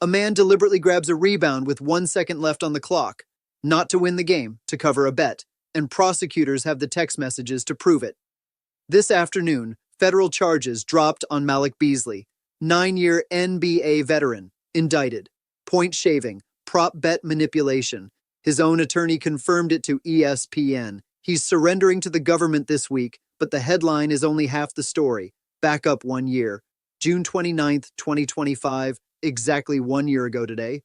A man deliberately grabs a rebound with 1 second left on the clock, not to win the game, to cover a bet, and prosecutors have the text messages to prove it. This afternoon, federal charges dropped on Malik Beasley, 9-year NBA veteran, indicted. Point shaving, prop bet manipulation. His own attorney confirmed it to ESPN. He's surrendering to the government this week, but the headline is only half the story. Back up 1 year. June 29th, 2025, exactly 1 year ago today.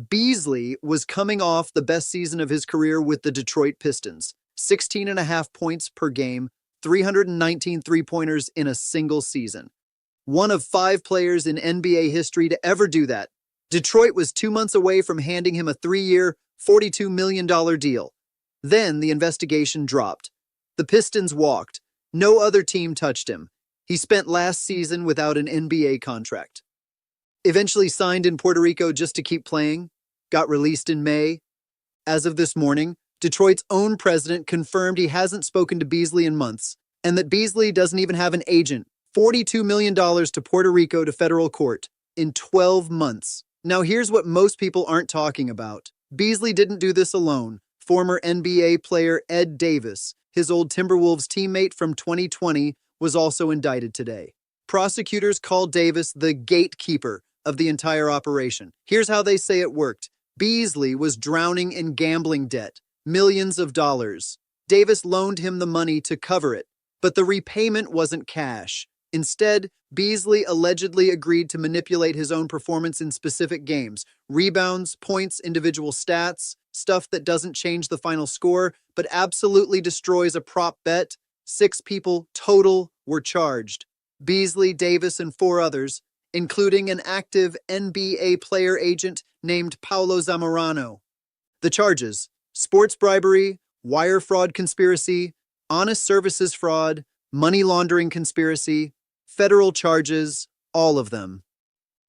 Beasley was coming off the best season of his career with the Detroit Pistons. 16.5 points per game, 319 three-pointers in a single season. One of 5 players in NBA history to ever do that. Detroit was 2 months away from handing him a 3-year, $42 million deal. Then the investigation dropped. The Pistons walked. No other team touched him. He spent last season without an NBA contract. Eventually signed in Puerto Rico just to keep playing, got released in May. As of this morning, Detroit's own president confirmed he hasn't spoken to Beasley in months, and that Beasley doesn't even have an agent. $42 million to Puerto Rico to federal court in 12 months. Now here's what most people aren't talking about. Beasley didn't do this alone. Former NBA player Ed Davis, his old Timberwolves teammate from 2020, was also indicted today. Prosecutors called Davis the gatekeeper of the entire operation. Here's how they say it worked. Beasley was drowning in gambling debt, millions of dollars. Davis loaned him the money to cover it, but the repayment wasn't cash. Instead, Beasley allegedly agreed to manipulate his own performance in specific games. Rebounds, points, individual stats, stuff that doesn't change the final score, but absolutely destroys a prop bet. 6 people total were charged. Beasley, Davis, and 4 others, including an active NBA player agent named Paulo Zamorano. The charges: sports bribery, wire fraud conspiracy, honest services fraud, money laundering conspiracy, federal charges, all of them.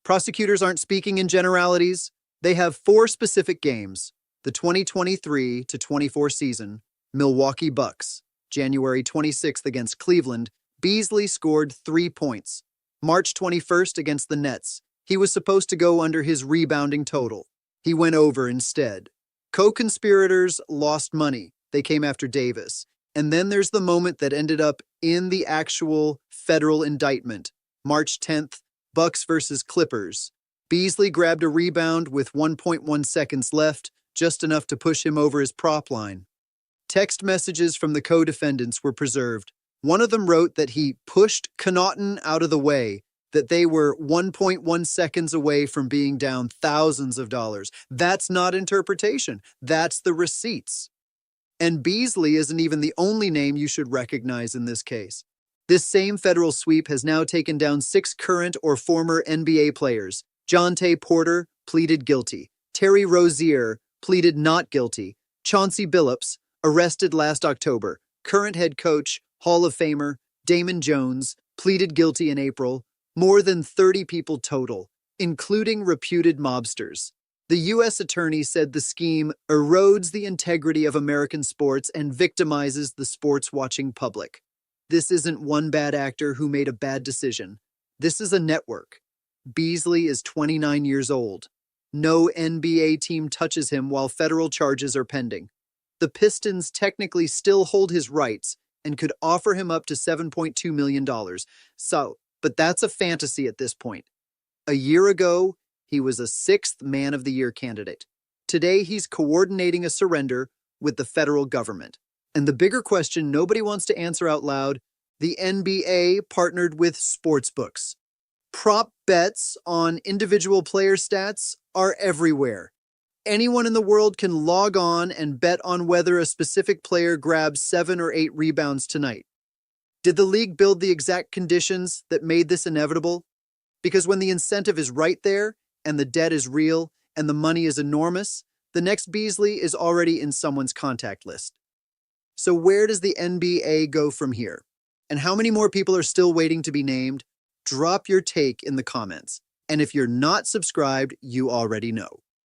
Prosecutors aren't speaking in generalities. They have 4 specific games. The 2023-24 season, Milwaukee Bucks. January 26th against Cleveland, Beasley scored 3 points. March 21st against the Nets, he was supposed to go under his rebounding total. He went over instead. Co-conspirators lost money. They came after Davis. And then there's the moment that ended up in the actual federal indictment. March 10th, Bucks versus Clippers. Beasley grabbed a rebound with 1.1 seconds left, just enough to push him over his prop line. Text messages from the co-defendants were preserved. One of them wrote that he pushed Connaughton out of the way, that they were 1.1 seconds away from being down thousands of dollars. That's not interpretation. That's the receipts. And Beasley isn't even the only name you should recognize in this case. This same federal sweep has now taken down 6 current or former NBA players. Jonte Porter pleaded guilty. Terry Rozier pleaded not guilty. Chauncey Billups, arrested last October. Current head coach, Hall of Famer, Damon Jones, pleaded guilty in April. More than 30 people total, including reputed mobsters. The U.S. attorney said the scheme erodes the integrity of American sports and victimizes the sports-watching public. This isn't one bad actor who made a bad decision. This is a network. Beasley is 29 years old. No NBA team touches him while federal charges are pending. The Pistons technically still hold his rights and could offer him up to $7.2 million. But that's a fantasy at this point. A year ago, he was a 6th Man of the Year candidate. Today, he's coordinating a surrender with the federal government. And the bigger question nobody wants to answer out loud, the NBA partnered with sportsbooks. Prop bets on individual player stats are everywhere. Anyone in the world can log on and bet on whether a specific player grabs 7 or 8 rebounds tonight. Did the league build the exact conditions that made this inevitable? Because when the incentive is right there, and the debt is real, and the money is enormous, the next Beasley is already in someone's contact list. So where does the NBA go from here? And how many more people are still waiting to be named? Drop your take in the comments. And if you're not subscribed, you already know.